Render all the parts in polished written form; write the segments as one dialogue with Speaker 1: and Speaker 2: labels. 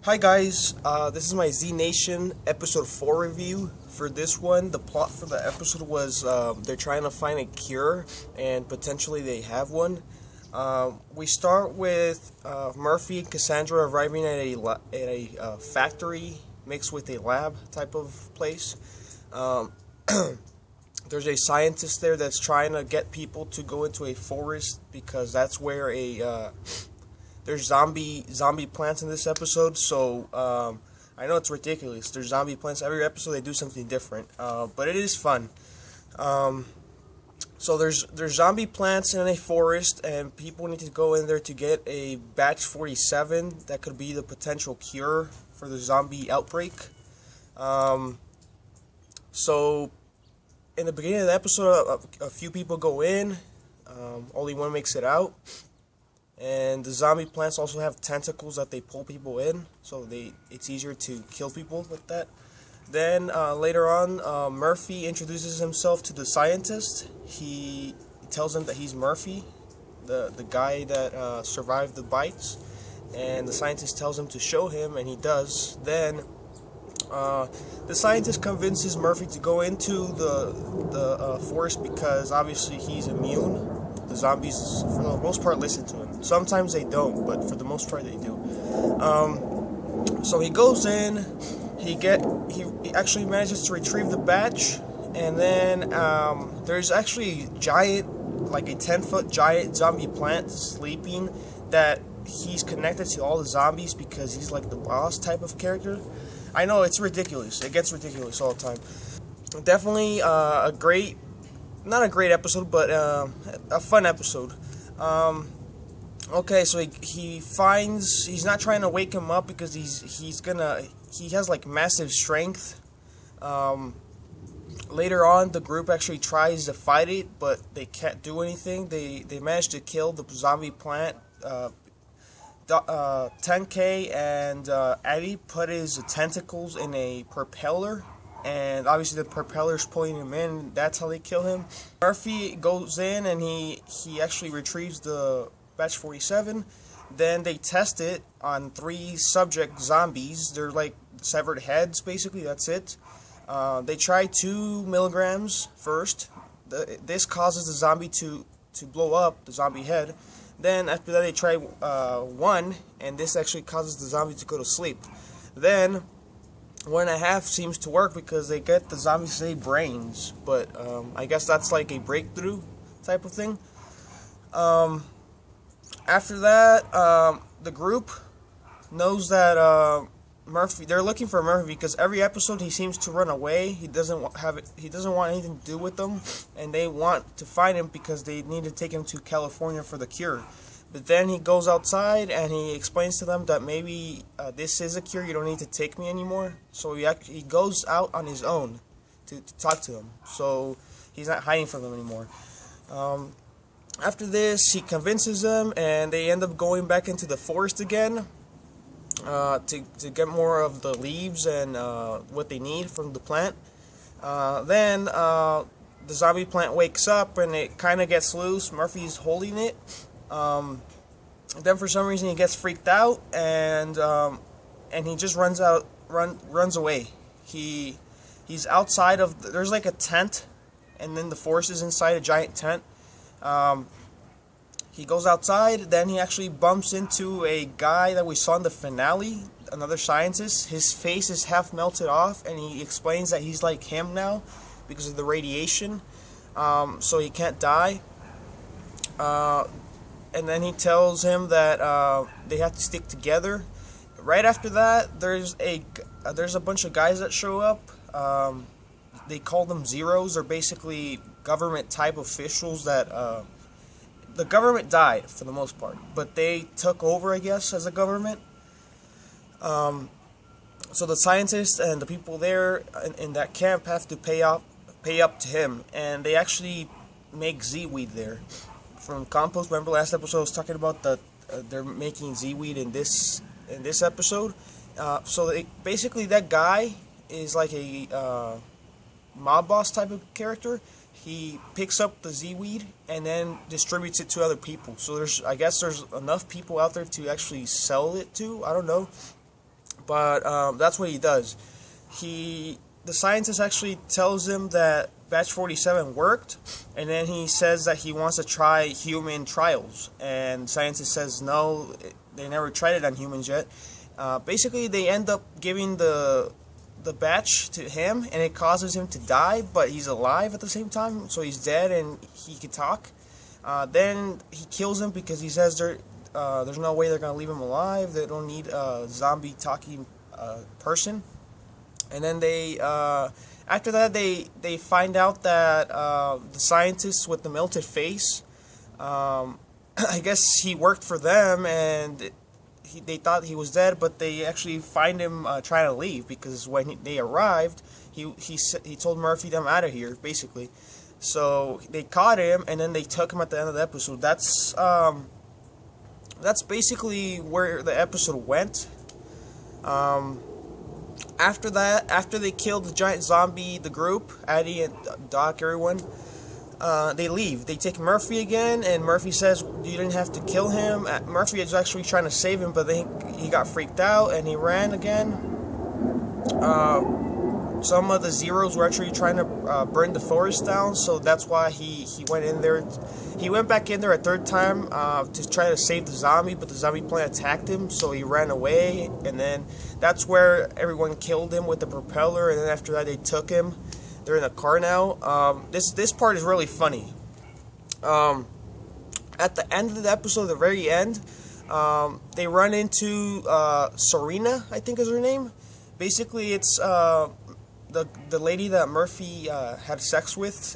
Speaker 1: Hi guys, this is my Z Nation episode 4 review. For this one, the plot for the episode was they're trying to find a cure, and potentially they have one. We start with Murphy and Cassandra arriving at a factory mixed with a lab type of place. There's a scientist there that's trying to get people to go into a forest because that's where there's zombie plants in this episode. So I know it's ridiculous. There's zombie plants every episode. They do something different, but it is fun. So there's zombie plants in a forest, and people need to go in there to get a batch 47 that could be the potential cure for the zombie outbreak. So in the beginning of the episode, a few people go in. Only one makes it out. And the zombie plants also have tentacles that they pull people in, so it's easier to kill people with that. Then later on, Murphy introduces himself to the scientist. He tells him that he's Murphy, the guy that survived the bites, and the scientist tells him to show him, and he does. Then the scientist convinces Murphy to go into the forest because obviously he's immune. The zombies, for the most part, listen to him. Sometimes they don't, but for the most part, they do. So he goes in. He actually manages to retrieve the batch, and then there's actually like a 10-foot giant zombie plant sleeping that he's connected to all the zombies because he's like the boss type of character. I know it's ridiculous. It gets ridiculous all the time. Definitely not a great episode, but a fun episode. Okay, so he's not trying to wake him up because he has like massive strength. Later on, the group actually tries to fight it, but they can't do anything. They manage to kill the zombie plant. 10K and Eddie put his tentacles in a propeller, and obviously the propeller's pulling him in. That's how they kill him. Murphy goes in and he actually retrieves the batch 47. Then they test it on 3 subject zombies. They're like severed heads, basically. That's it. They try 2 milligrams first. This causes the zombie to blow up, the zombie head. Then after that they try 1, and this actually causes the zombie to go to sleep. Then 1.5 seems to work because they get the zombies to say brains, but I guess that's like a breakthrough type of thing. After that, the group knows that they're looking for Murphy because every episode he seems to run away. He doesn't want anything to do with them, and they want to find him because they need to take him to California for the cure. But then he goes outside and he explains to them that maybe this is a cure. You don't need to take me anymore. So he goes out on his own to talk to them. So he's not hiding from them anymore. After this, he convinces them, and they end up going back into the forest again to get more of the leaves and what they need from the plant. Then the zombie plant wakes up and it kind of gets loose. Murphy's holding it. Then for some reason he gets freaked out and he just runs away. He's outside of there's like a tent, and then the forest is inside a giant tent. He goes outside, then he actually bumps into a guy that we saw in the finale, another scientist. His face is half melted off, and he explains that he's like him now because of the radiation, so he can't die. And then he tells him that they have to stick together. Right after that, there's a bunch of guys that show up. They call them Zeros. They're basically government type officials that the government died for the most part, but they took over, I guess, as a government. So the scientists and the people there in that camp have to pay up to him, and they actually make Z-weed there from compost. Remember last episode I was talking about they're making Z-weed in this episode. So basically that guy is like a mob boss type of character. He picks up the Z-weed and then distributes it to other people. So I guess there's enough people out there to actually sell it to. I don't know. But that's what he does. The scientist actually tells him that Batch 47 worked, and then he says that he wants to try human trials. And the scientist says no, they never tried it on humans yet. Basically, they end up giving the batch to him, and it causes him to die, but he's alive at the same time, so he's dead and he can talk. Then he kills him because he says there's no way they're going to leave him alive. They don't need a zombie talking person. And then after that, they find out that the scientist with the melted face, I guess he worked for them, and they thought he was dead, but they actually find him trying to leave, because when they arrived, he told Murphy, "I'm out of here," basically. So they caught him, and then they took him at the end of the episode. That's basically where the episode went. After that, after they killed the giant zombie, the group, Addie and Doc, everyone, they leave. They take Murphy again, and Murphy says, "You didn't have to kill him." Murphy is actually trying to save him, but then he got freaked out, and he ran again. Some of the Zeros were actually trying to burn the forest down, so that's why he went in there. He went back in there a third time to try to save the zombie, but the zombie plant attacked him, so he ran away, and then that's where everyone killed him with the propeller, and then after that they took him. They're in a car now. This part is really funny. At the end of the episode, the very end, they run into Serena, I think is her name. Basically, it's the lady that Murphy had sex with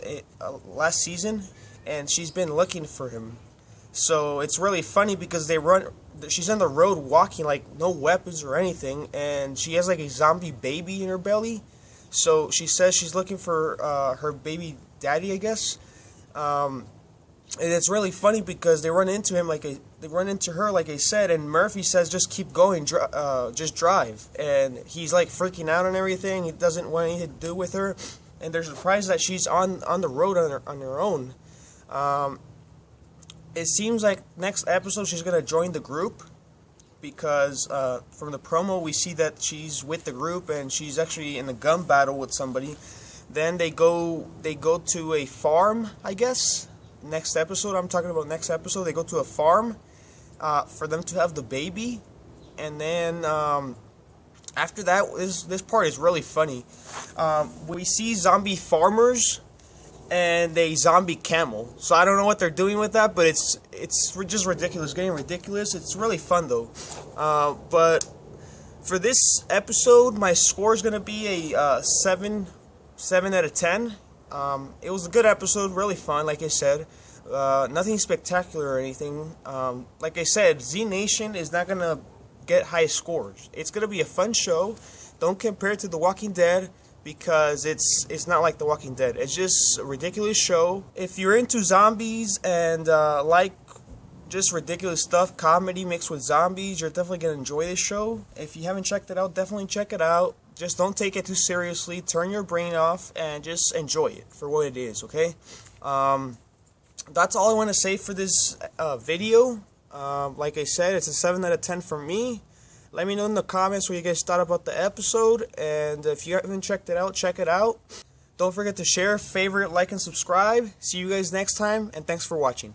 Speaker 1: last season, and she's been looking for him. So it's really funny because she's on the road walking, like no weapons or anything, and she has like a zombie baby in her belly. So she says she's looking for her baby daddy, I guess. And it's really funny because they run into her, like I said, and Murphy says, "Just keep going, just drive." And he's like freaking out and everything. He doesn't want anything to do with her, and they're surprised that she's on the road on her own. It seems like next episode she's gonna join the group, because from the promo we see that she's with the group and she's actually in a gun battle with somebody. Then they go to a farm, I guess. Next episode, I'm talking about next episode. They go to a farm for them to have the baby, and then after that, this part is really funny. We see zombie farmers and a zombie camel. So I don't know what they're doing with that, but it's just ridiculous, getting ridiculous. It's really fun though. But for this episode, my score is gonna be a 7 out of 10. It was a good episode, really fun, like I said. Nothing spectacular or anything. Like I said, Z Nation is not going to get high scores. It's going to be a fun show. Don't compare it to The Walking Dead, because it's not like The Walking Dead. It's just a ridiculous show. If you're into zombies and like just ridiculous stuff, comedy mixed with zombies, you're definitely going to enjoy this show. If you haven't checked it out, definitely check it out. Just don't take it too seriously. Turn your brain off and just enjoy it for what it is, okay? That's all I want to say for this video. Like I said, it's a 7 out of 10 for me. Let me know in the comments what you guys thought about the episode. And if you haven't checked it out, check it out. Don't forget to share, favorite, like, and subscribe. See you guys next time, and thanks for watching.